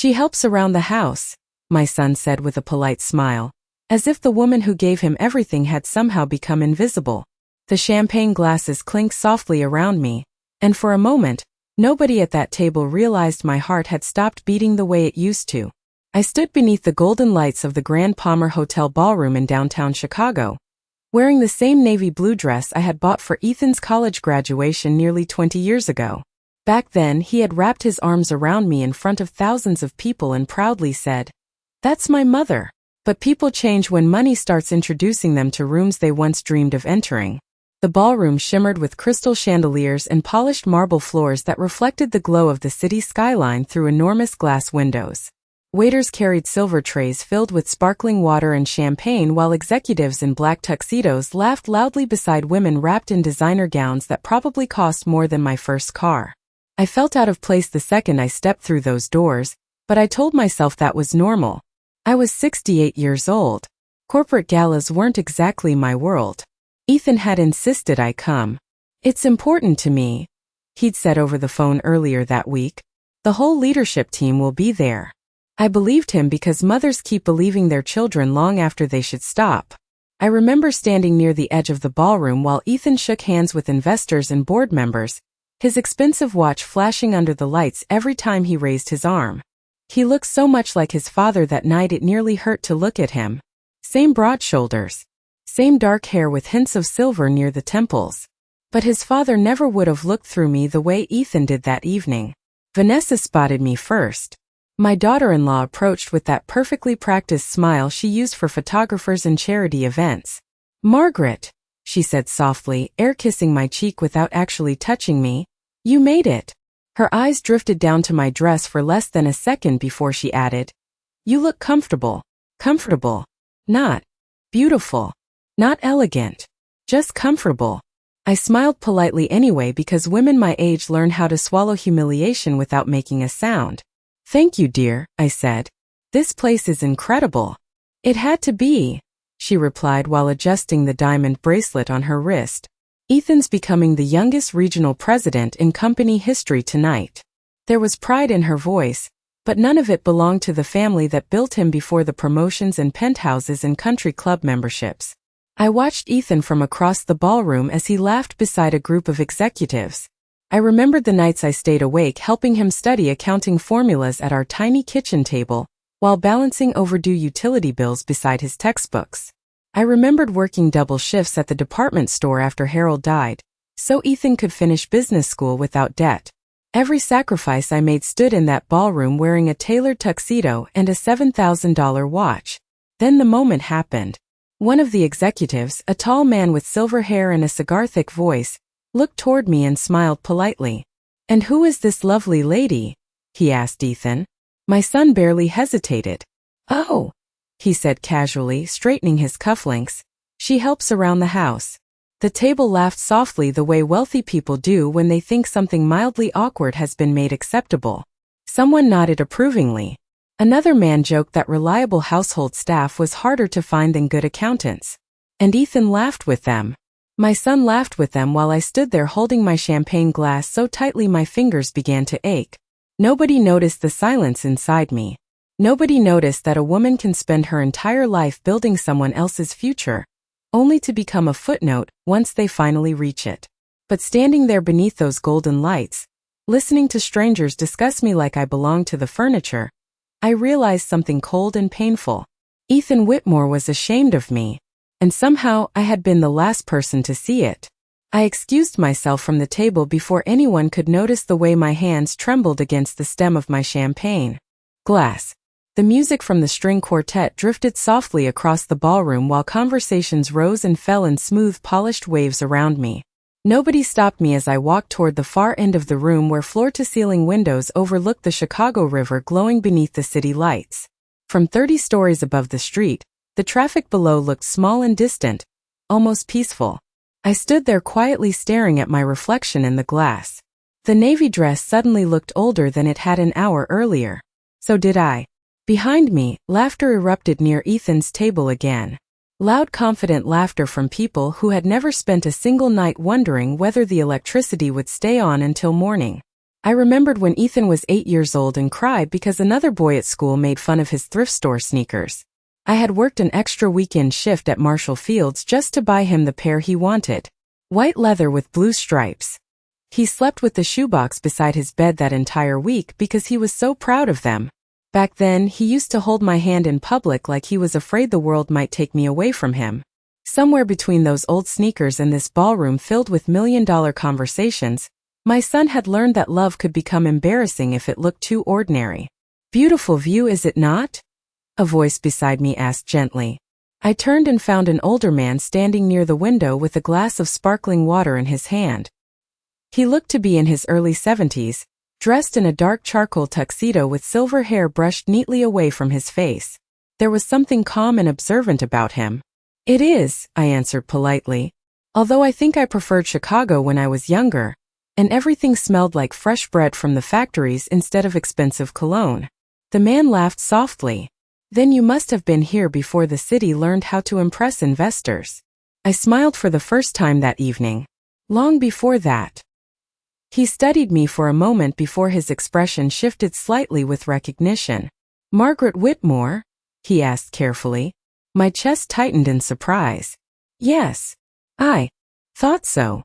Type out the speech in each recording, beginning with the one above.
She helps around the house, my son said with a polite smile, as if the woman who gave him everything had somehow become invisible. The champagne glasses clinked softly around me, and for a moment, nobody at that table realized my heart had stopped beating the way it used to. I stood beneath the golden lights of the Grand Palmer Hotel ballroom in downtown Chicago, wearing the same navy blue dress I had bought for Ethan's college graduation nearly 20 years ago. Back then, he had wrapped his arms around me in front of thousands of people and proudly said, "That's my mother." But people change when money starts introducing them to rooms they once dreamed of entering. The ballroom shimmered with crystal chandeliers and polished marble floors that reflected the glow of the city skyline through enormous glass windows. Waiters carried silver trays filled with sparkling water and champagne while executives in black tuxedos laughed loudly beside women wrapped in designer gowns that probably cost more than my first car. I felt out of place the second I stepped through those doors, but I told myself that was normal. I was 68 years old. Corporate galas weren't exactly my world. Ethan had insisted I come. "It's important to me," he'd said over the phone earlier that week. "The whole leadership team will be there." I believed him because mothers keep believing their children long after they should stop. I remember standing near the edge of the ballroom while Ethan shook hands with investors and board members, his expensive watch flashing under the lights every time he raised his arm. He looked so much like his father that night it nearly hurt to look at him. Same broad shoulders. Same dark hair with hints of silver near the temples. But his father never would have looked through me the way Ethan did that evening. Vanessa spotted me first. My daughter-in-law approached with that perfectly practiced smile she used for photographers and charity events. "Margaret," she said softly, air-kissing my cheek without actually touching me, "you made it." Her eyes drifted down to my dress for less than a second before she added, "You look comfortable." Comfortable. Not beautiful. Not elegant. Just comfortable. I smiled politely anyway because women my age learn how to swallow humiliation without making a sound. "Thank you, dear," I said. "This place is incredible." "It had to be," she replied while adjusting the diamond bracelet on her wrist. "Ethan's becoming the youngest regional president in company history tonight." There was pride in her voice, but none of it belonged to the family that built him before the promotions and penthouses and country club memberships. I watched Ethan from across the ballroom as he laughed beside a group of executives. I remembered the nights I stayed awake helping him study accounting formulas at our tiny kitchen table, while balancing overdue utility bills beside his textbooks. I remembered working double shifts at the department store after Harold died, so Ethan could finish business school without debt. Every sacrifice I made stood in that ballroom wearing a tailored tuxedo and a $7,000 watch. Then the moment happened. One of the executives, a tall man with silver hair and a cigar-thick voice, looked toward me and smiled politely. "And who is this lovely lady?" he asked Ethan. My son barely hesitated. "Oh," he said casually, straightening his cufflinks. "She helps around the house." The table laughed softly the way wealthy people do when they think something mildly awkward has been made acceptable. Someone nodded approvingly. Another man joked that reliable household staff was harder to find than good accountants. And Ethan laughed with them. My son laughed with them while I stood there holding my champagne glass so tightly my fingers began to ache. Nobody noticed the silence inside me. Nobody noticed that a woman can spend her entire life building someone else's future, only to become a footnote once they finally reach it. But standing there beneath those golden lights, listening to strangers discuss me like I belonged to the furniture, I realized something cold and painful. Ethan Whitmore was ashamed of me, and somehow I had been the last person to see it. I excused myself from the table before anyone could notice the way my hands trembled against the stem of my champagne glass. The music from the string quartet drifted softly across the ballroom while conversations rose and fell in smooth, polished waves around me. Nobody stopped me as I walked toward the far end of the room where floor-to-ceiling windows overlooked the Chicago River glowing beneath the city lights. From 30 stories above the street, the traffic below looked small and distant, almost peaceful. I stood there quietly staring at my reflection in the glass. The navy dress suddenly looked older than it had an hour earlier. So did I. Behind me, laughter erupted near Ethan's table again. Loud, confident laughter from people who had never spent a single night wondering whether the electricity would stay on until morning. I remembered when Ethan was 8 years old and cried because another boy at school made fun of his thrift store sneakers. I had worked an extra weekend shift at Marshall Field's just to buy him the pair he wanted. White leather with blue stripes. He slept with the shoebox beside his bed that entire week because he was so proud of them. Back then, he used to hold my hand in public like he was afraid the world might take me away from him. Somewhere between those old sneakers and this ballroom filled with million-dollar conversations, my son had learned that love could become embarrassing if it looked too ordinary. Beautiful view, is it not? A voice beside me asked gently. I turned and found an older man standing near the window with a glass of sparkling water in his hand. He looked to be in his early 70s, dressed in a dark charcoal tuxedo with silver hair brushed neatly away from his face. There was something calm and observant about him. It is, I answered politely. Although I think I preferred Chicago when I was younger, and everything smelled like fresh bread from the factories instead of expensive cologne. The man laughed softly. Then you must have been here before the city learned how to impress investors. I smiled for the first time that evening. Long before that. He studied me for a moment before his expression shifted slightly with recognition. Margaret Whitmore? He asked carefully. My chest tightened in surprise. Yes. I thought so.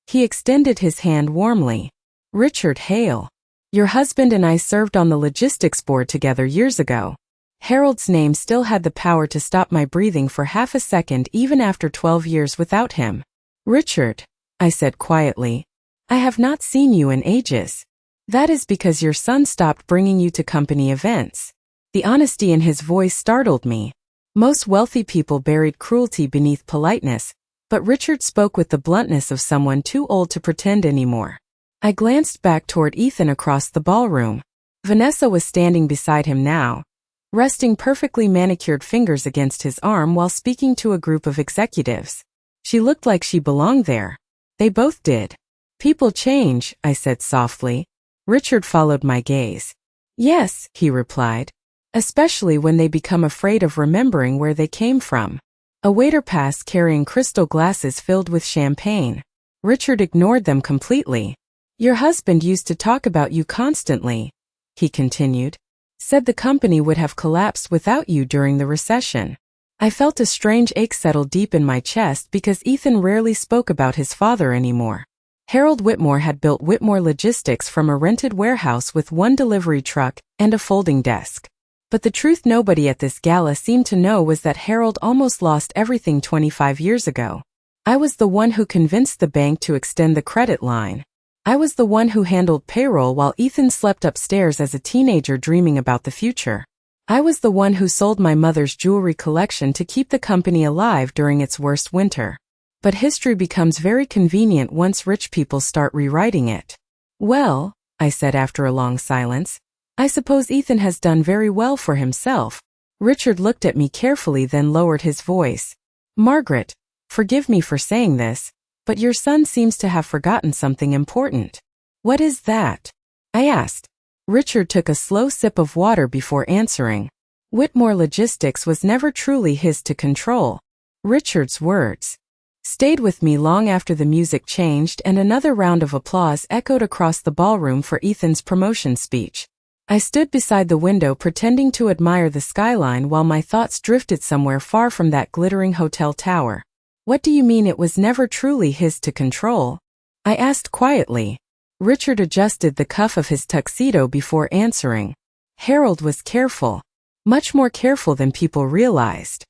He extended his hand warmly. Richard Hale. Your husband and I served on the logistics board together years ago. Harold's name still had the power to stop my breathing for half a second even after 12 years without him. Richard, I said quietly, I have not seen you in ages. That is because your son stopped bringing you to company events. The honesty in his voice startled me. Most wealthy people buried cruelty beneath politeness, but Richard spoke with the bluntness of someone too old to pretend anymore. I glanced back toward Ethan across the ballroom. Vanessa was standing beside him now, resting perfectly manicured fingers against his arm while speaking to a group of executives. She looked like she belonged there. They both did. People change, I said softly. Richard followed my gaze. Yes, he replied. Especially when they become afraid of remembering where they came from. A waiter passed carrying crystal glasses filled with champagne. Richard ignored them completely. Your husband used to talk about you constantly, he continued. Said the company would have collapsed without you during the recession. I felt a strange ache settle deep in my chest because Ethan rarely spoke about his father anymore. Harold Whitmore had built Whitmore Logistics from a rented warehouse with one delivery truck and a folding desk. But the truth nobody at this gala seemed to know was that Harold almost lost everything 25 years ago. I was the one who convinced the bank to extend the credit line. I was the one who handled payroll while Ethan slept upstairs as a teenager dreaming about the future. I was the one who sold my mother's jewelry collection to keep the company alive during its worst winter. But history becomes very convenient once rich people start rewriting it. Well, I said after a long silence, I suppose Ethan has done very well for himself. Richard looked at me carefully, then lowered his voice. Margaret, forgive me for saying this, but your son seems to have forgotten something important. What is that? I asked. Richard took a slow sip of water before answering. Whitmore Logistics was never truly his to control. Richard's words stayed with me long after the music changed and another round of applause echoed across the ballroom for Ethan's promotion speech. I stood beside the window pretending to admire the skyline while my thoughts drifted somewhere far from that glittering hotel tower. What do you mean it was never truly his to control? I asked quietly. Richard adjusted the cuff of his tuxedo before answering. Harold was careful. Much more careful than people realized.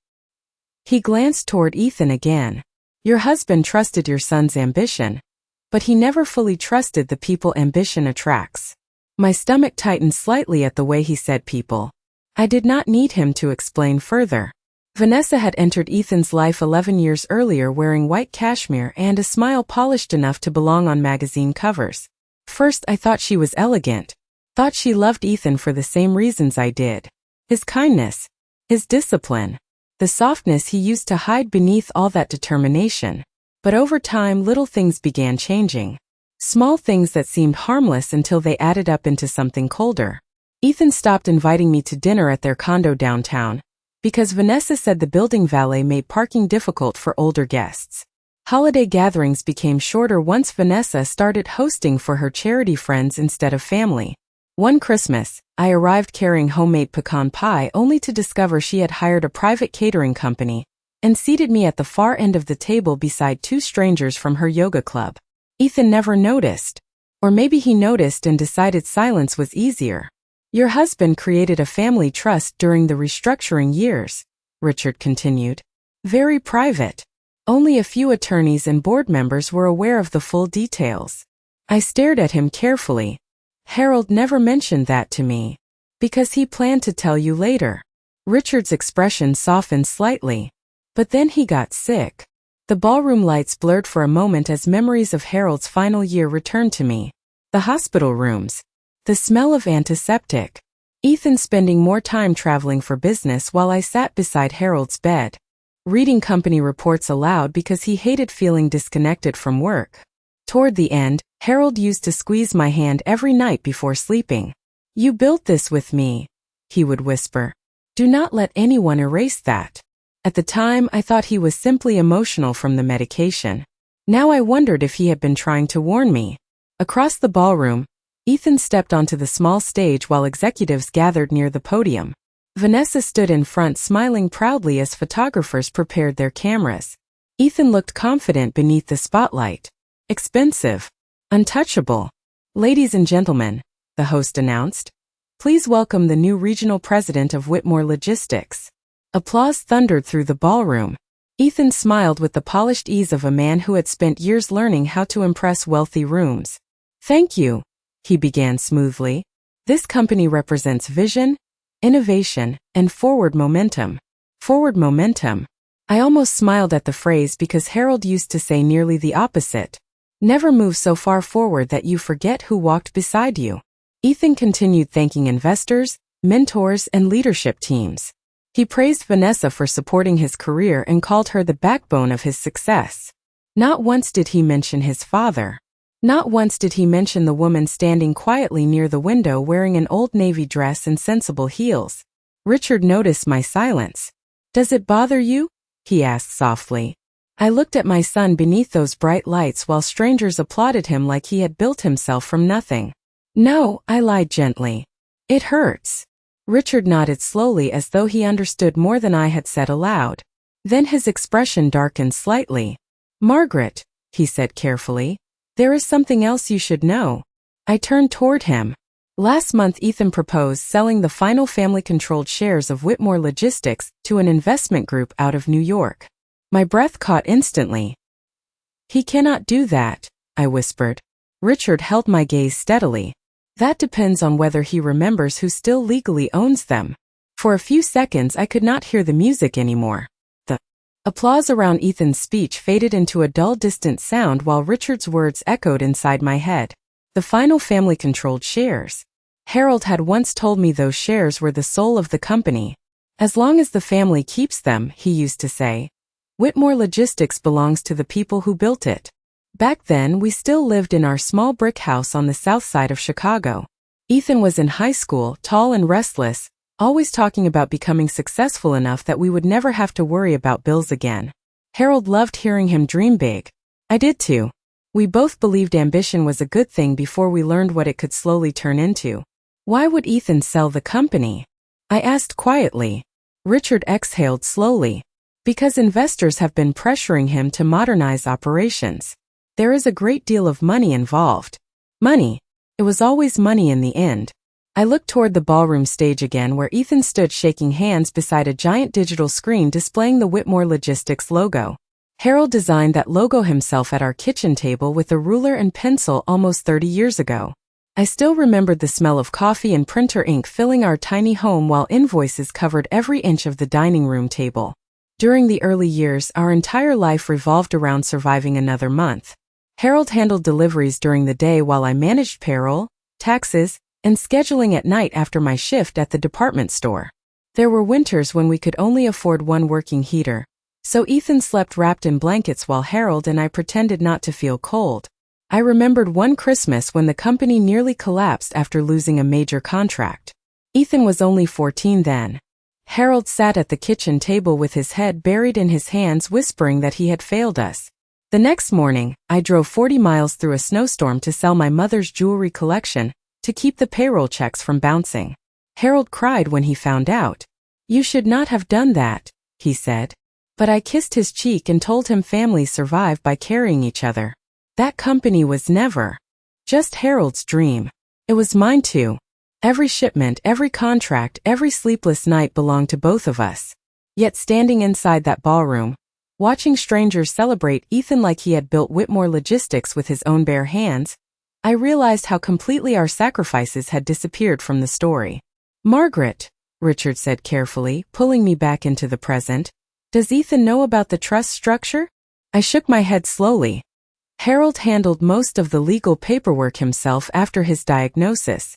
He glanced toward Ethan again. Your husband trusted your son's ambition, but he never fully trusted the people ambition attracts. My stomach tightened slightly at the way he said people. I did not need him to explain further. Vanessa had entered Ethan's life 11 years earlier wearing white cashmere and a smile polished enough to belong on magazine covers. First I thought she was elegant. Thought she loved Ethan for the same reasons I did. His kindness. His discipline. The softness he used to hide beneath all that determination. But over time little things began changing. Small things that seemed harmless until they added up into something colder. Ethan stopped inviting me to dinner at their condo downtown, because Vanessa said the building valet made parking difficult for older guests. Holiday gatherings became shorter once Vanessa started hosting for her charity friends instead of family. One Christmas, I arrived carrying homemade pecan pie only to discover she had hired a private catering company and seated me at the far end of the table beside two strangers from her yoga club. Ethan never noticed. Or maybe he noticed and decided silence was easier. Your husband created a family trust during the restructuring years, Richard continued. Very private. Only a few attorneys and board members were aware of the full details. I stared at him carefully. Harold never mentioned that to me. Because he planned to tell you later. Richard's expression softened slightly. But then he got sick. The ballroom lights blurred for a moment as memories of Harold's final year returned to me. The hospital rooms. The smell of antiseptic. Ethan spending more time traveling for business while I sat beside Harold's bed, reading company reports aloud because he hated feeling disconnected from work. Toward the end, Harold used to squeeze my hand every night before sleeping. You built this with me, he would whisper. Do not let anyone erase that. At the time, I thought he was simply emotional from the medication. Now I wondered if he had been trying to warn me. Across the ballroom, Ethan stepped onto the small stage while executives gathered near the podium. Vanessa stood in front smiling proudly as photographers prepared their cameras. Ethan looked confident beneath the spotlight. Expensive. Untouchable. Ladies and gentlemen, the host announced, please welcome the new regional president of Whitmore Logistics. Applause thundered through the ballroom. Ethan smiled with the polished ease of a man who had spent years learning how to impress wealthy rooms. Thank you, he began smoothly. This company represents vision, innovation, and forward momentum. Forward momentum. I almost smiled at the phrase because Harold used to say nearly the opposite. Never move so far forward that you forget who walked beside you. Ethan continued thanking investors, mentors, and leadership teams. He praised Vanessa for supporting his career and called her the backbone of his success. Not once did he mention his father. Not once did he mention the woman standing quietly near the window wearing an old navy dress and sensible heels. Richard noticed my silence. Does it bother you? He asked softly. I looked at my son beneath those bright lights while strangers applauded him like he had built himself from nothing. No, I lied gently. It hurts. Richard nodded slowly as though he understood more than I had said aloud. Then his expression darkened slightly. Margaret, he said carefully, there is something else you should know. I turned toward him. Last month Ethan proposed selling the final family-controlled shares of Whitmore Logistics to an investment group out of New York. My breath caught instantly. He cannot do that, I whispered. Richard held my gaze steadily. That depends on whether he remembers who still legally owns them. For a few seconds I could not hear the music anymore. The applause around Ethan's speech faded into a dull distant sound while Richard's words echoed inside my head. The final family-controlled shares. Harold had once told me those shares were the soul of the company. As long as the family keeps them, he used to say, Whitmore Logistics belongs to the people who built it. Back then, we still lived in our small brick house on the south side of Chicago. Ethan was in high school, tall and restless, always talking about becoming successful enough that we would never have to worry about bills again. Harold loved hearing him dream big. I did too. We both believed ambition was a good thing before we learned what it could slowly turn into. Why would Ethan sell the company? I asked quietly. Richard exhaled slowly. Because investors have been pressuring him to modernize operations. There is a great deal of money involved. Money. It was always money in the end. I looked toward the ballroom stage again where Ethan stood shaking hands beside a giant digital screen displaying the Whitmore Logistics logo. Harold designed that logo himself at our kitchen table with a ruler and pencil almost 30 years ago. I still remembered the smell of coffee and printer ink filling our tiny home while invoices covered every inch of the dining room table. During the early years, our entire life revolved around surviving another month. Harold handled deliveries during the day while I managed payroll, taxes, and scheduling at night after my shift at the department store. There were winters when we could only afford one working heater, so Ethan slept wrapped in blankets while Harold and I pretended not to feel cold. I remembered one Christmas when the company nearly collapsed after losing a major contract. Ethan was only 14 then. Harold sat at the kitchen table with his head buried in his hands whispering that he had failed us. The next morning, I drove 40 miles through a snowstorm to sell my mother's jewelry collection to keep the payroll checks from bouncing. Harold cried when he found out. "You should not have done that," he said. But I kissed his cheek and told him families survive by carrying each other. That company was never just Harold's dream. It was mine too. Every shipment, every contract, every sleepless night belonged to both of us. Yet standing inside that ballroom, watching strangers celebrate Ethan like he had built Whitmore Logistics with his own bare hands, I realized how completely our sacrifices had disappeared from the story. "Margaret," Richard said carefully, pulling me back into the present, "does Ethan know about the trust structure?" I shook my head slowly. Harold handled most of the legal paperwork himself after his diagnosis.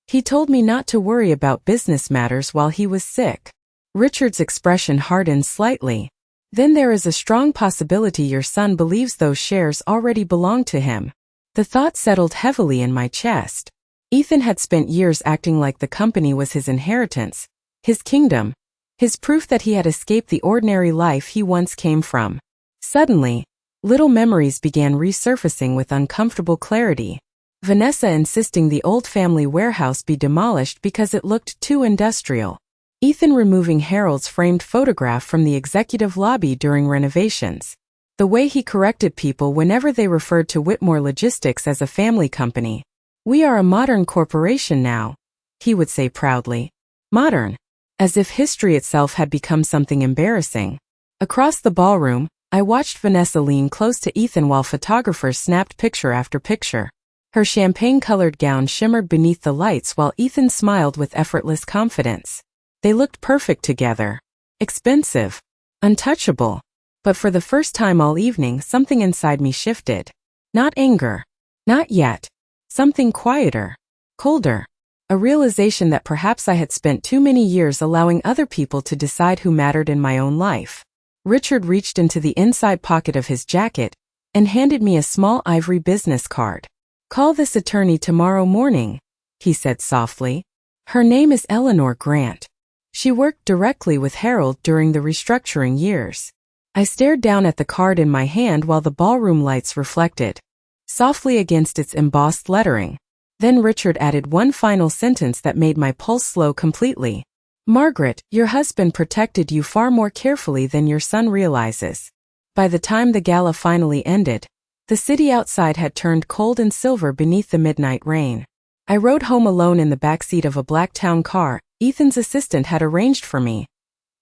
He told me not to worry about business matters while he was sick. Richard's expression hardened slightly. "Then there is a strong possibility your son believes those shares already belong to him." The thought settled heavily in my chest. Ethan had spent years acting like the company was his inheritance, his kingdom, his proof that he had escaped the ordinary life he once came from. Suddenly, little memories began resurfacing with uncomfortable clarity. Vanessa insisting the old family warehouse be demolished because it looked too industrial. Ethan removing Harold's framed photograph from the executive lobby during renovations. The way he corrected people whenever they referred to Whitmore Logistics as a family company. "We are a modern corporation now," he would say proudly. Modern. As if history itself had become something embarrassing. Across the ballroom, I watched Vanessa lean close to Ethan while photographers snapped picture after picture. Her champagne-colored gown shimmered beneath the lights while Ethan smiled with effortless confidence. They looked perfect together. Expensive. Untouchable. But for the first time all evening, something inside me shifted. Not anger. Not yet. Something quieter. Colder. A realization that perhaps I had spent too many years allowing other people to decide who mattered in my own life. Richard reached into the inside pocket of his jacket and handed me a small ivory business card. "Call this attorney tomorrow morning," he said softly. "Her name is Eleanor Grant. She worked directly with Harold during the restructuring years." I stared down at the card in my hand while the ballroom lights reflected softly against its embossed lettering. Then Richard added one final sentence that made my pulse slow completely. "Margaret, your husband protected you far more carefully than your son realizes." By the time the gala finally ended, the city outside had turned cold and silver beneath the midnight rain. I rode home alone in the backseat of a black town car Ethan's assistant had arranged for me,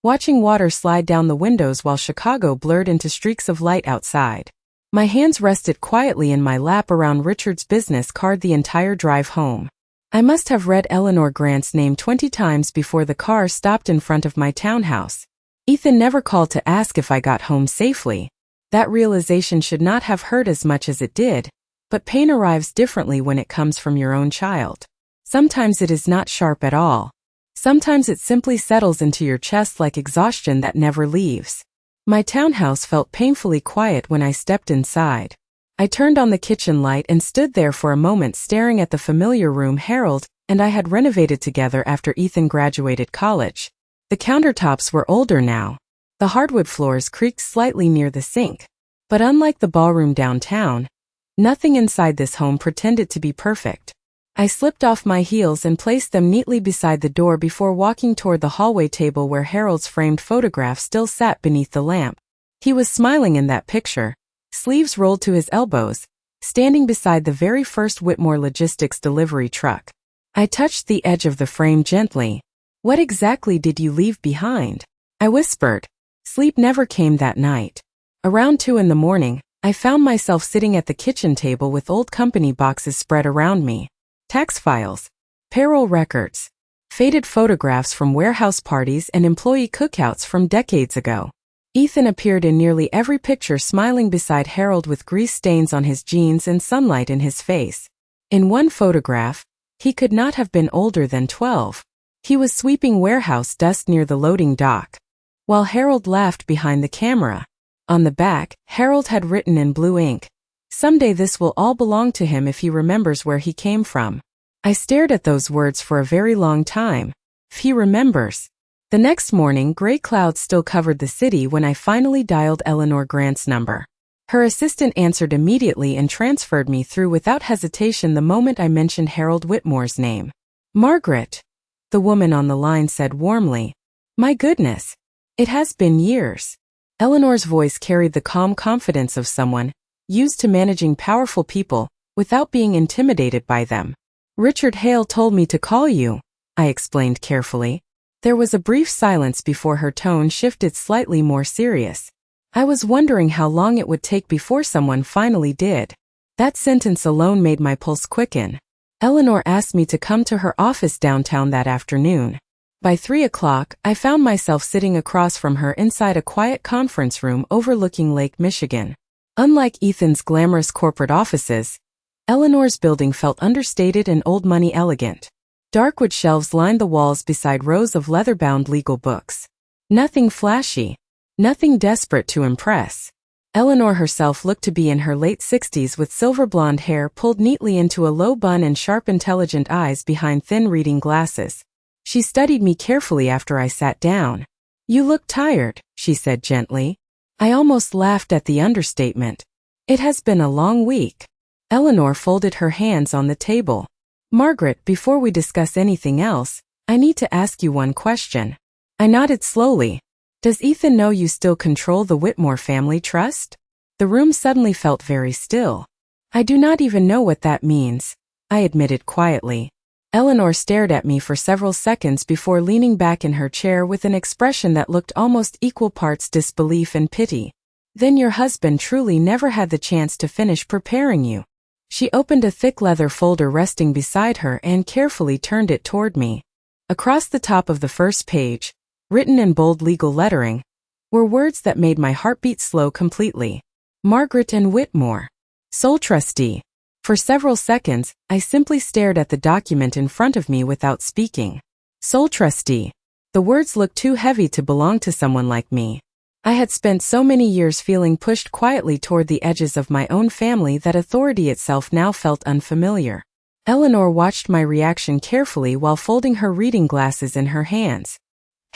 watching water slide down the windows while Chicago blurred into streaks of light outside. My hands rested quietly in my lap around Richard's business card the entire drive home. I must have read Eleanor Grant's name 20 times before the car stopped in front of my townhouse. Ethan never called to ask if I got home safely. That realization should not have hurt as much as it did, but pain arrives differently when it comes from your own child. Sometimes it is not sharp at all. Sometimes it simply settles into your chest like exhaustion that never leaves. My townhouse felt painfully quiet when I stepped inside. I turned on the kitchen light and stood there for a moment staring at the familiar room Harold and I had renovated together after Ethan graduated college. The countertops were older now. The hardwood floors creaked slightly near the sink. But unlike the ballroom downtown, nothing inside this home pretended to be perfect. I slipped off my heels and placed them neatly beside the door before walking toward the hallway table where Harold's framed photograph still sat beneath the lamp. He was smiling in that picture, sleeves rolled to his elbows, standing beside the very first Whitmore Logistics delivery truck. I touched the edge of the frame gently. "What exactly did you leave behind?" I whispered. Sleep never came that night. Around 2 in the morning, I found myself sitting at the kitchen table with old company boxes spread around me. Tax files, payroll records, faded photographs from warehouse parties and employee cookouts from decades ago. Ethan appeared in nearly every picture smiling beside Harold with grease stains on his jeans and sunlight in his face. In one photograph, he could not have been older than 12. He was sweeping warehouse dust near the loading dock, while Harold laughed behind the camera. On the back, Harold had written in blue ink, "Someday this will all belong to him if he remembers where he came from." I stared at those words for a very long time. If he remembers. The next morning, gray clouds still covered the city when I finally dialed Eleanor Grant's number. Her assistant answered immediately and transferred me through without hesitation the moment I mentioned Harold Whitmore's name. "Margaret," the woman on the line said warmly. "My goodness. It has been years." Eleanor's voice carried the calm confidence of someone used to managing powerful people without being intimidated by them. "Richard Hale told me to call you," I explained carefully. There was a brief silence before her tone shifted slightly more serious. I was wondering how long it would take before someone finally did. That sentence alone made my pulse quicken. Eleanor asked me to come to her office downtown that afternoon. By 3 o'clock, I found myself sitting across from her inside a quiet conference room overlooking Lake Michigan. Unlike Ethan's glamorous corporate offices, Eleanor's building felt understated and old-money elegant. Dark wood shelves lined the walls beside rows of leather-bound legal books. Nothing flashy. Nothing desperate to impress. Eleanor herself looked to be in her late 60s with silver blonde hair pulled neatly into a low bun and sharp intelligent eyes behind thin reading glasses. She studied me carefully after I sat down. "You look tired," she said gently. I almost laughed at the understatement. "It has been a long week." Eleanor folded her hands on the table. "Margaret, before we discuss anything else, I need to ask you one question." I nodded slowly. "Does Ethan know you still control the Whitmore family trust?" The room suddenly felt very still. "I do not even know what that means," I admitted quietly. Eleanor stared at me for several seconds before leaning back in her chair with an expression that looked almost equal parts disbelief and pity. "Then your husband truly never had the chance to finish preparing you." She opened a thick leather folder resting beside her and carefully turned it toward me. Across the top of the first page, written in bold legal lettering, were words that made my heartbeat slow completely. "Margaret and Whitmore, sole trustee." For several seconds, I simply stared at the document in front of me without speaking. Sole trustee. The words looked too heavy to belong to someone like me. I had spent so many years feeling pushed quietly toward the edges of my own family that authority itself now felt unfamiliar. Eleanor watched my reaction carefully while folding her reading glasses in her hands.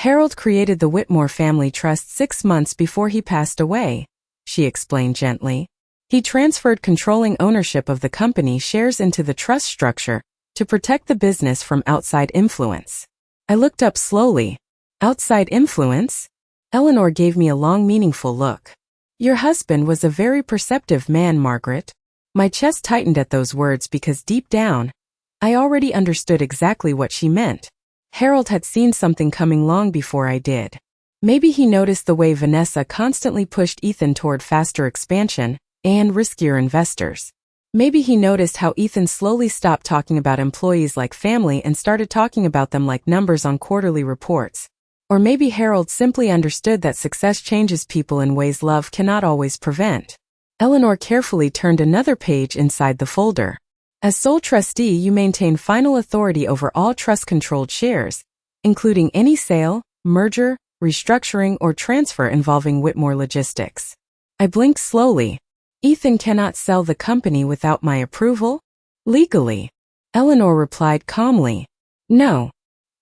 "Harold created the Whitmore Family Trust 6 months before he passed away," she explained gently. "He transferred controlling ownership of the company shares into the trust structure to protect the business from outside influence." I looked up slowly. "Outside influence?" Eleanor gave me a long, meaningful look. "Your husband was a very perceptive man, Margaret." My chest tightened at those words because deep down, I already understood exactly what she meant. Harold had seen something coming long before I did. Maybe he noticed the way Vanessa constantly pushed Ethan toward faster expansion and riskier investors. Maybe he noticed how Ethan slowly stopped talking about employees like family and started talking about them like numbers on quarterly reports. Or maybe Harold simply understood that success changes people in ways love cannot always prevent. Eleanor carefully turned another page inside the folder. "As sole trustee, you maintain final authority over all trust-controlled shares, including any sale, merger, restructuring, or transfer involving Whitmore Logistics." I blinked slowly. "Ethan cannot sell the company without my approval?" "Legally," Eleanor replied calmly. "No,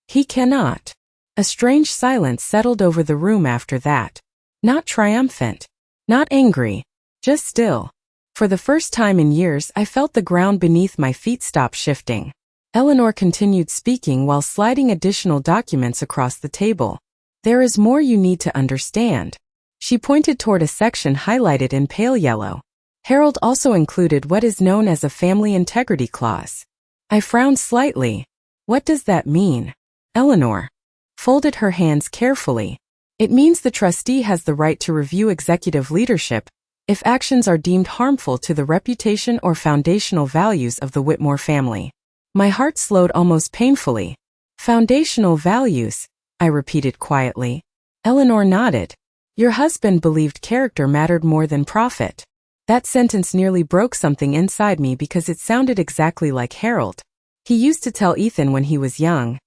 he cannot." A strange silence settled over the room after that. Not triumphant, not angry, just still. For the first time in years, I felt the ground beneath my feet stop shifting. Eleanor continued speaking while sliding additional documents across the table. "There is more you need to understand." She pointed toward a section highlighted in pale yellow. Harold also included what is known as a family integrity clause. I frowned slightly. "What does that mean?" Eleanor folded her hands carefully. "It means the trustee has the right to review executive leadership if actions are deemed harmful to the reputation or foundational values of the Whitmore family." My heart slowed almost painfully. "Foundational values," I repeated quietly. Eleanor nodded. "Your husband believed character mattered more than profit." That sentence nearly broke something inside me because it sounded exactly like Harold. He used to tell Ethan when he was young,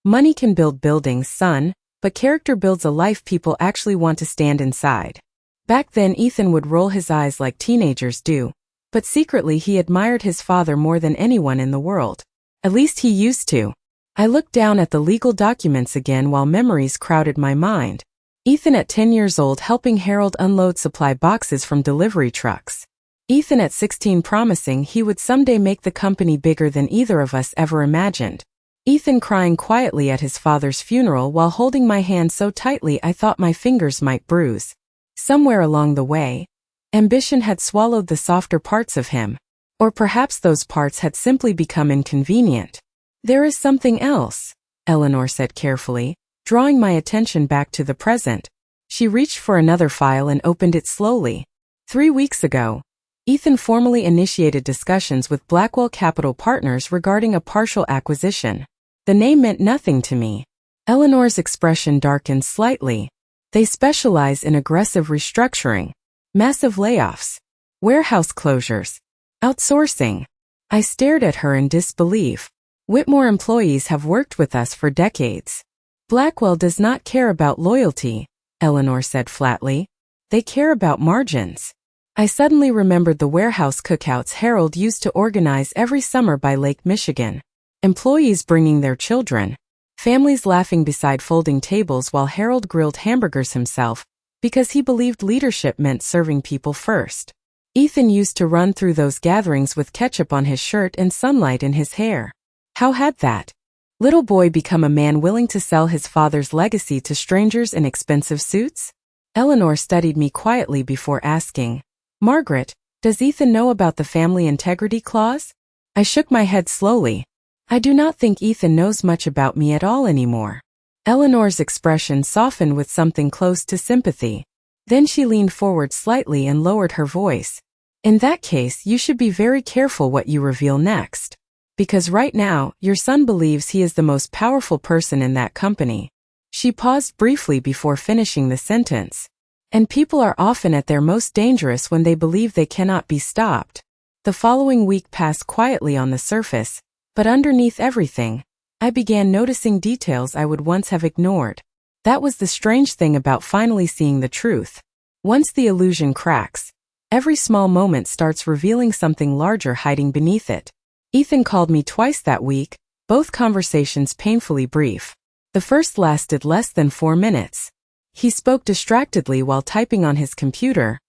"Money can build buildings, son, but character builds a life people actually want to stand inside." Back then Ethan would roll his eyes like teenagers do, but secretly he admired his father more than anyone in the world. At least he used to. I looked down at the legal documents again while memories crowded my mind. Ethan at 10 years old helping Harold unload supply boxes from delivery trucks. Ethan at 16 promising he would someday make the company bigger than either of us ever imagined. Ethan crying quietly at his father's funeral while holding my hand so tightly I thought my fingers might bruise. Somewhere along the way, ambition had swallowed the softer parts of him. Or perhaps those parts had simply become inconvenient. There is something else, Eleanor said carefully, drawing my attention back to the present. She reached for another file and opened it slowly. 3 weeks ago, Ethan formally initiated discussions with Blackwell Capital Partners regarding a partial acquisition. The name meant nothing to me. Eleanor's expression darkened slightly. They specialize in aggressive restructuring, massive layoffs, warehouse closures, outsourcing. I stared at her in disbelief. Whitmore employees have worked with us for decades. Blackwell does not care about loyalty, Eleanor said flatly. They care about margins. I suddenly remembered the warehouse cookouts Harold used to organize every summer by Lake Michigan. Employees bringing their children. Families laughing beside folding tables while Harold grilled hamburgers himself, because he believed leadership meant serving people first. Ethan used to run through those gatherings with ketchup on his shirt and sunlight in his hair. How had that little boy become a man willing to sell his father's legacy to strangers in expensive suits? Eleanor studied me quietly before asking, Margaret, does Ethan know about the family integrity clause? I shook my head slowly. I do not think Ethan knows much about me at all anymore. Eleanor's expression softened with something close to sympathy. Then she leaned forward slightly and lowered her voice. In that case, you should be very careful what you reveal next. Because right now, your son believes he is the most powerful person in that company. She paused briefly before finishing the sentence. And people are often at their most dangerous when they believe they cannot be stopped. The following week passed quietly on the surface, but underneath everything, I began noticing details I would once have ignored. That was the strange thing about finally seeing the truth. Once the illusion cracks, every small moment starts revealing something larger hiding beneath it. Ethan called me twice that week, both conversations painfully brief. The first lasted less than 4 minutes. He spoke distractedly while typing on his computer,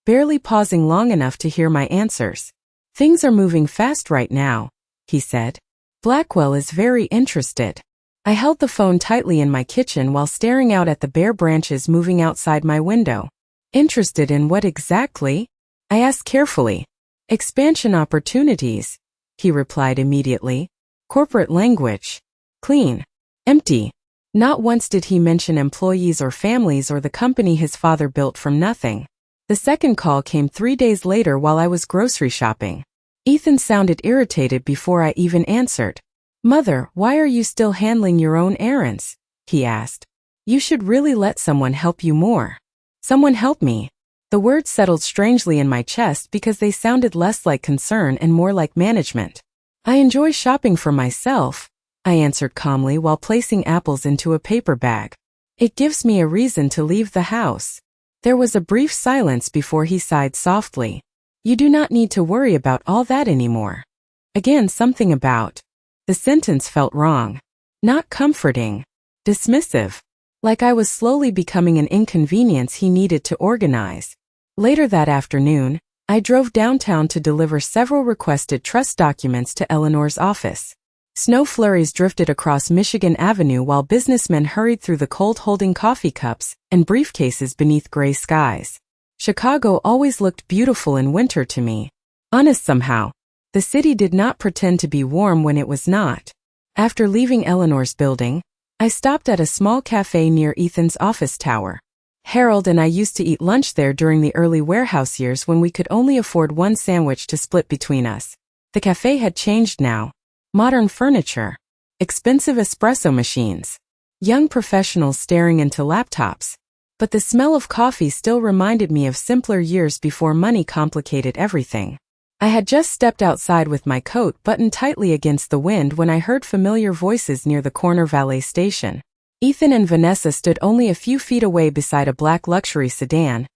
barely pausing long enough to hear my answers. Things are moving fast right now, he said. Blackwell is very interested. I held the phone tightly in my kitchen while staring out at the bare branches moving outside my window. Interested in what exactly? I asked carefully. Expansion opportunities, he replied immediately. Corporate language. Clean. Empty. Not once did he mention employees or families or the company his father built from nothing. The second call came 3 days later while I was grocery shopping. Ethan sounded irritated before I even answered. Mother, why are you still handling your own errands? He asked. You should really let someone help you more. Someone help me. The words settled strangely in my chest because they sounded less like concern and more like management. I enjoy shopping for myself, I answered calmly while placing apples into a paper bag. It gives me a reason to leave the house. There was a brief silence before he sighed softly. You do not need to worry about all that anymore. Again, something about. The sentence felt wrong. Not comforting. Dismissive. Like I was slowly becoming an inconvenience he needed to organize. Later that afternoon, I drove downtown to deliver several requested trust documents to Eleanor's office. Snow flurries drifted across Michigan Avenue while businessmen hurried through the cold holding coffee cups and briefcases beneath gray skies. Chicago always looked beautiful in winter to me. Honest somehow. The city did not pretend to be warm when it was not. After leaving Eleanor's building, I stopped at a small cafe near Ethan's office tower. Harold and I used to eat lunch there during the early warehouse years when we could only afford one sandwich to split between us. The cafe had changed now. Modern furniture. Expensive espresso machines. Young professionals staring into laptops. But the smell of coffee still reminded me of simpler years before money complicated everything. I had just stepped outside with my coat buttoned tightly against the wind when I heard familiar voices near the corner valet station. Ethan and Vanessa stood only a few feet away beside a black luxury sedan,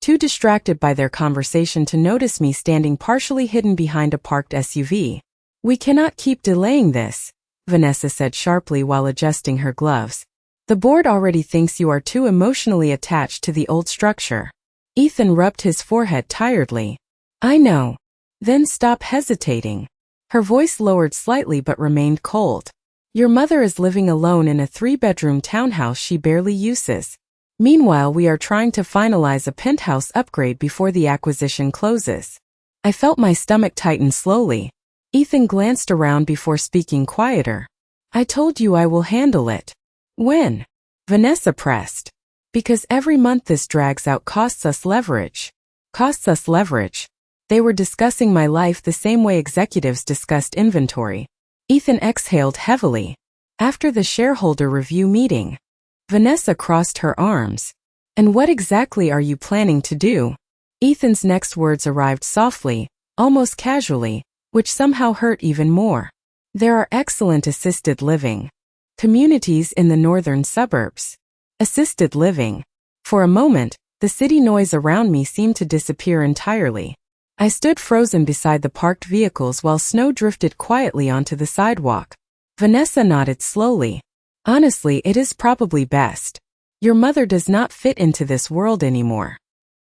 too distracted by their conversation to notice me standing partially hidden behind a parked SUV. We cannot keep delaying this, Vanessa said sharply while adjusting her gloves. The board already thinks you are too emotionally attached to the old structure. Ethan rubbed his forehead tiredly. I know. Then stop hesitating. Her voice lowered slightly but remained cold. Your mother is living alone in a 3-bedroom townhouse she barely uses. Meanwhile, we are trying to finalize a penthouse upgrade before the acquisition closes. I felt my stomach tighten slowly. Ethan glanced around before speaking quieter. I told you I will handle it. When? Vanessa pressed. Because every month this drags out costs us leverage. Costs us leverage. They were discussing my life the same way executives discussed inventory. Ethan exhaled heavily. After the shareholder review meeting, Vanessa crossed her arms. And what exactly are you planning to do? Ethan's next words arrived softly, almost casually, which somehow hurt even more. There are excellent assisted living communities in the northern suburbs. Assisted living. For a moment, the city noise around me seemed to disappear entirely. I stood frozen beside the parked vehicles while snow drifted quietly onto the sidewalk. Vanessa nodded slowly. Honestly, it is probably best. Your mother does not fit into this world anymore.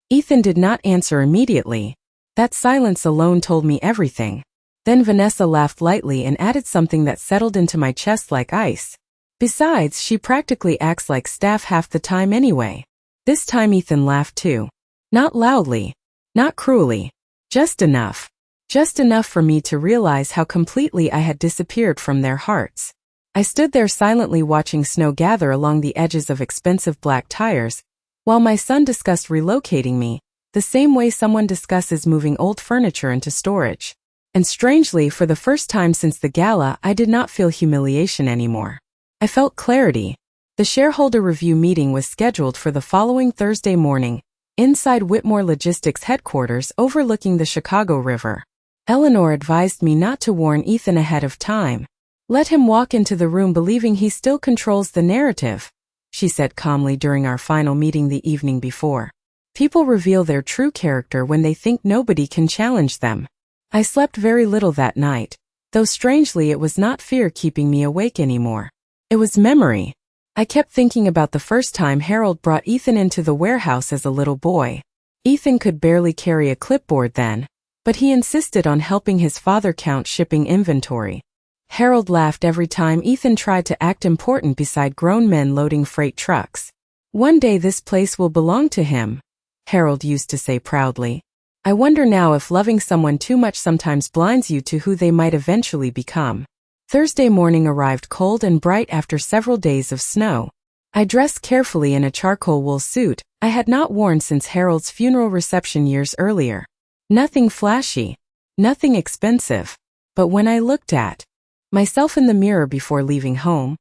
Ethan did not answer immediately. That silence alone told me everything. Then Vanessa laughed lightly and added something that settled into my chest like ice. Besides, she practically acts like staff half the time anyway. This time Ethan laughed too. Not loudly. Not cruelly. Just enough. Just enough for me to realize how completely I had disappeared from their hearts. I stood there silently watching snow gather along the edges of expensive black tires, while my son discussed relocating me, the same way someone discusses moving old furniture into storage. And strangely, for the first time since the gala, I did not feel humiliation anymore. I felt clarity. The shareholder review meeting was scheduled for the following Thursday morning, inside Whitmore Logistics headquarters overlooking the Chicago River. Eleanor advised me not to warn Ethan ahead of time. Let him walk into the room believing he still controls the narrative, she said calmly during our final meeting the evening before. People reveal their true character when they think nobody can challenge them. I slept very little that night, though strangely it was not fear keeping me awake anymore. It was memory. I kept thinking about the first time Harold brought Ethan into the warehouse as a little boy. Ethan could barely carry a clipboard then, but he insisted on helping his father count shipping inventory. Harold laughed every time Ethan tried to act important beside grown men loading freight trucks. One day this place will belong to him, Harold used to say proudly. I wonder now if loving someone too much sometimes blinds you to who they might eventually become. Thursday morning arrived cold and bright after several days of snow. I dressed carefully in a charcoal wool suit I had not worn since Harold's funeral reception years earlier. Nothing flashy, nothing expensive. But when I looked at myself in the mirror before leaving home,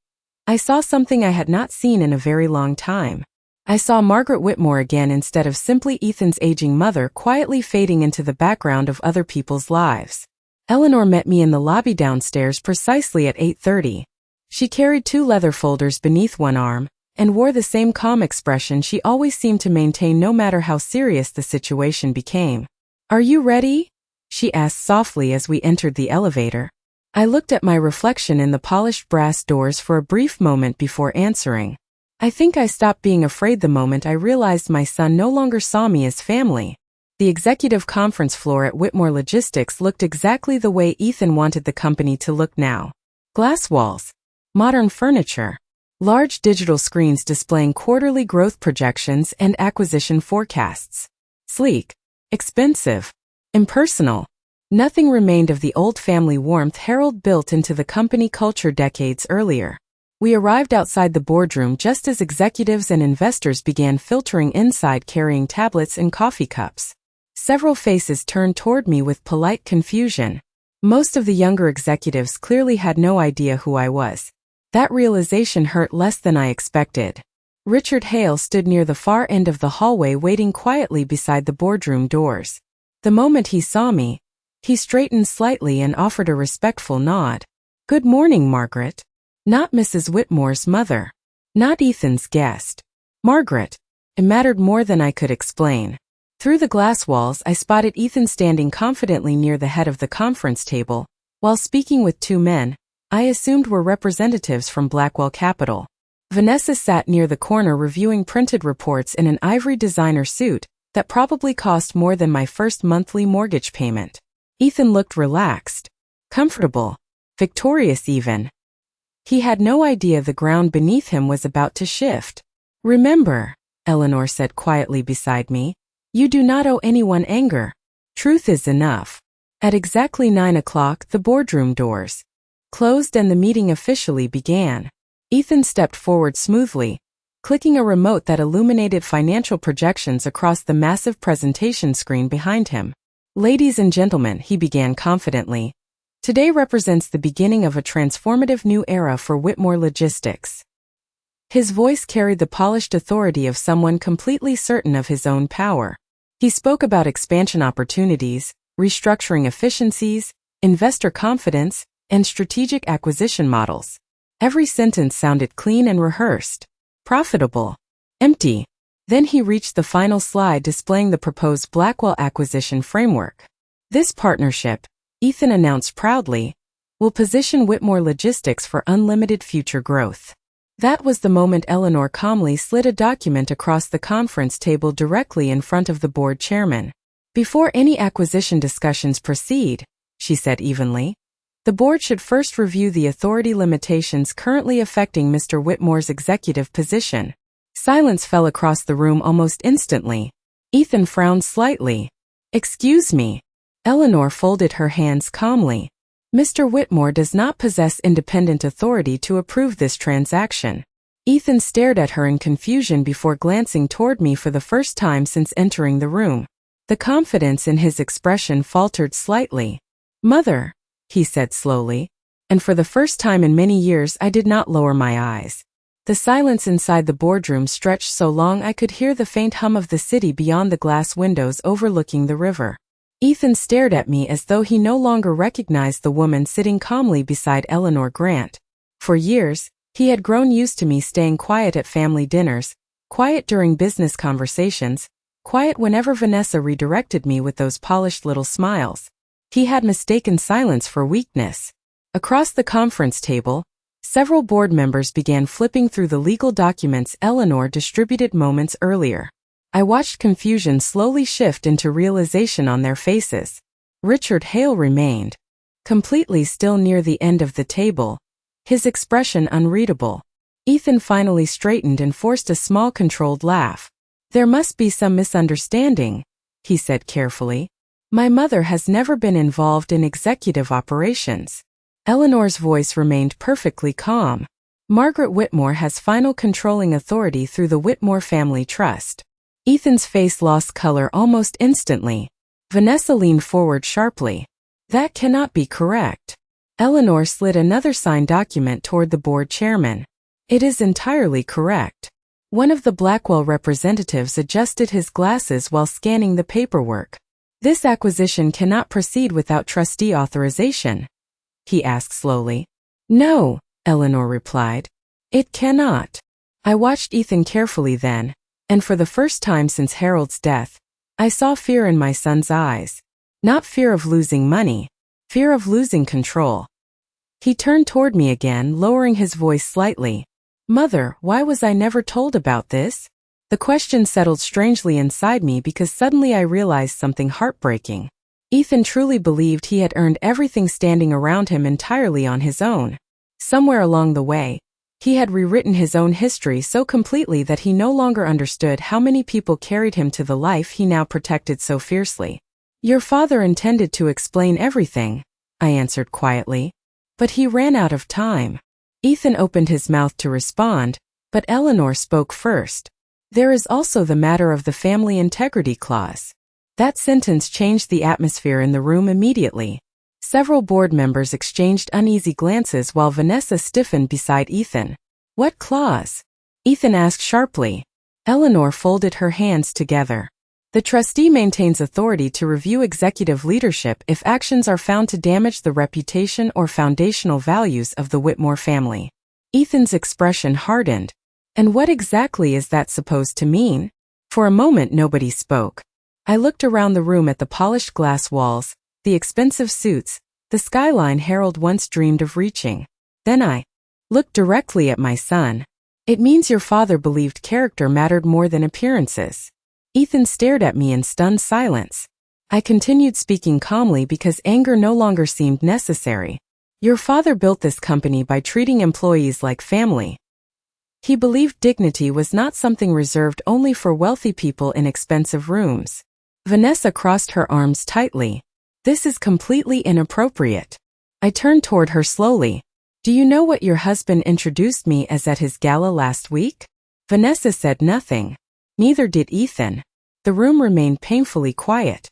I saw something I had not seen in a very long time. I saw Margaret Whitmore again instead of simply Ethan's aging mother quietly fading into the background of other people's lives. Eleanor met me in the lobby downstairs precisely at 8:30. She carried 2 leather folders beneath one arm, and wore the same calm expression she always seemed to maintain no matter how serious the situation became. Are you ready? She asked softly as we entered the elevator. I looked at my reflection in the polished brass doors for a brief moment before answering. I think I stopped being afraid the moment I realized my son no longer saw me as family. The executive conference floor at Whitmore Logistics looked exactly the way Ethan wanted the company to look now. Glass walls, modern furniture, large digital screens displaying quarterly growth projections and acquisition forecasts. Sleek, expensive, impersonal. Nothing remained of the old family warmth Harold built into the company culture decades earlier. We arrived outside the boardroom just as executives and investors began filtering inside carrying tablets and coffee cups. Several faces turned toward me with polite confusion. Most of the younger executives clearly had no idea who I was. That realization hurt less than I expected. Richard Hale stood near the far end of the hallway waiting quietly beside the boardroom doors. The moment he saw me, he straightened slightly and offered a respectful nod. Good morning, Margaret. Not Mrs. Whitmore's mother. Not Ethan's guest. Margaret. It mattered more than I could explain. Through the glass walls, I spotted Ethan standing confidently near the head of the conference table, while speaking with 2 men I assumed were representatives from Blackwell Capital. Vanessa sat near the corner reviewing printed reports in an ivory designer suit that probably cost more than my first monthly mortgage payment. Ethan looked relaxed, comfortable, victorious even. He had no idea the ground beneath him was about to shift. "Remember," Eleanor said quietly beside me, "you do not owe anyone anger. Truth is enough." At exactly 9 o'clock, the boardroom doors closed and the meeting officially began. Ethan stepped forward smoothly, clicking a remote that illuminated financial projections across the massive presentation screen behind him. "Ladies and gentlemen," he began confidently, "today represents the beginning of a transformative new era for Whitmore Logistics." His voice carried the polished authority of someone completely certain of his own power. He spoke about expansion opportunities, restructuring efficiencies, investor confidence, and strategic acquisition models. Every sentence sounded clean and rehearsed. Profitable. Empty. Then he reached the final slide displaying the proposed Blackwell acquisition framework. "This partnership," Ethan announced proudly, "will position Whitmore Logistics for unlimited future growth." That was the moment Eleanor calmly slid a document across the conference table directly in front of the board chairman. "Before any acquisition discussions proceed," she said evenly, "the board should first review the authority limitations currently affecting Mr. Whitmore's executive position." Silence fell across the room almost instantly. Ethan frowned slightly. "Excuse me." Eleanor folded her hands calmly. "Mr. Whitmore does not possess independent authority to approve this transaction." Ethan stared at her in confusion before glancing toward me for the first time since entering the room. The confidence in his expression faltered slightly. "Mother," he said slowly, and for the first time in many years I did not lower my eyes. The silence inside the boardroom stretched so long I could hear the faint hum of the city beyond the glass windows overlooking the river. Ethan stared at me as though he no longer recognized the woman sitting calmly beside Eleanor Grant. For years, he had grown used to me staying quiet at family dinners, quiet during business conversations, quiet whenever Vanessa redirected me with those polished little smiles. He had mistaken silence for weakness. Across the conference table, several board members began flipping through the legal documents Eleanor distributed moments earlier. I watched confusion slowly shift into realization on their faces. Richard Hale remained completely still near the end of the table, his expression unreadable. Ethan finally straightened and forced a small controlled laugh. "There must be some misunderstanding," he said carefully. "My mother has never been involved in executive operations." Eleanor's voice remained perfectly calm. "Margaret Whitmore has final controlling authority through the Whitmore Family Trust." Ethan's face lost color almost instantly. Vanessa leaned forward sharply. "That cannot be correct." Eleanor slid another signed document toward the board chairman. "It is entirely correct." One of the Blackwell representatives adjusted his glasses while scanning the paperwork. "This acquisition cannot proceed without trustee authorization?" he asked slowly. "No," Eleanor replied. "It cannot." I watched Ethan carefully then, and for the first time since Harold's death, I saw fear in my son's eyes. Not fear of losing money, fear of losing control. He turned toward me again, lowering his voice slightly. "Mother, why was I never told about this?" The question settled strangely inside me because suddenly I realized something heartbreaking. Ethan truly believed he had earned everything standing around him entirely on his own. Somewhere along the way, he had rewritten his own history so completely that he no longer understood how many people carried him to the life he now protected so fiercely. "Your father intended to explain everything," I answered quietly. "But he ran out of time." Ethan opened his mouth to respond, but Eleanor spoke first. "There is also the matter of the family integrity clause." That sentence changed the atmosphere in the room immediately. Several board members exchanged uneasy glances while Vanessa stiffened beside Ethan. "What clause?" Ethan asked sharply. Eleanor folded her hands together. "The trustee maintains authority to review executive leadership if actions are found to damage the reputation or foundational values of the Whitmore family." Ethan's expression hardened. "And what exactly is that supposed to mean?" For a moment nobody spoke. I looked around the room at the polished glass walls, the expensive suits, the skyline Harold once dreamed of reaching. Then I looked directly at my son. It means your father believed character mattered more than appearances. Ethan stared at me in stunned silence. I continued speaking calmly because anger no longer seemed necessary. Your father built this company by treating employees like family. He believed dignity was not something reserved only for wealthy people in expensive rooms. Vanessa crossed her arms tightly. This is completely inappropriate. I turned toward her slowly. Do you know what your husband introduced me as at his gala last week? Vanessa said nothing. Neither did Ethan. The room remained painfully quiet.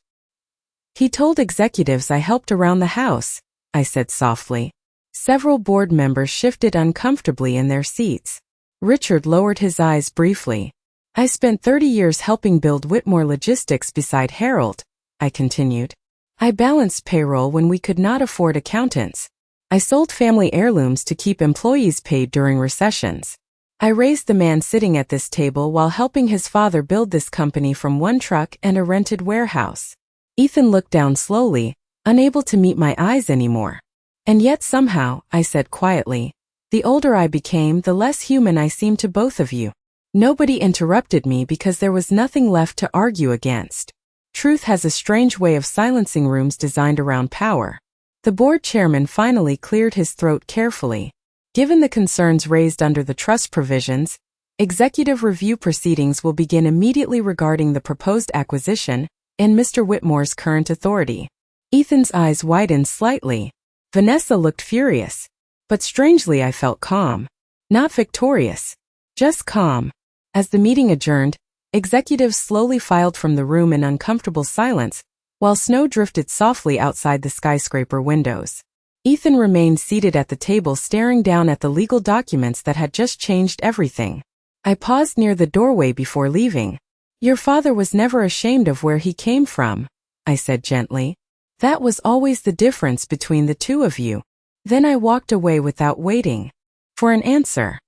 He told executives I helped around the house, I said softly. Several board members shifted uncomfortably in their seats. Richard lowered his eyes briefly. I spent 30 years helping build Whitmore Logistics beside Harold, I continued. I balanced payroll when we could not afford accountants. I sold family heirlooms to keep employees paid during recessions. I raised the man sitting at this table while helping his father build this company from one truck and a rented warehouse. Ethan looked down slowly, unable to meet my eyes anymore. And yet somehow, I said quietly, the older I became, the less human I seemed to both of you. Nobody interrupted me because there was nothing left to argue against. Truth has a strange way of silencing rooms designed around power. The board chairman finally cleared his throat carefully. Given the concerns raised under the trust provisions, executive review proceedings will begin immediately regarding the proposed acquisition and Mr. Whitmore's current authority. Ethan's eyes widened slightly. Vanessa looked furious. But strangely I felt calm. Not victorious. Just calm. As the meeting adjourned, executives slowly filed from the room in uncomfortable silence, while snow drifted softly outside the skyscraper windows. Ethan remained seated at the table staring down at the legal documents that had just changed everything. I paused near the doorway before leaving. Your father was never ashamed of where he came from, I said gently. That was always the difference between the two of you. Then I walked away without waiting for an answer.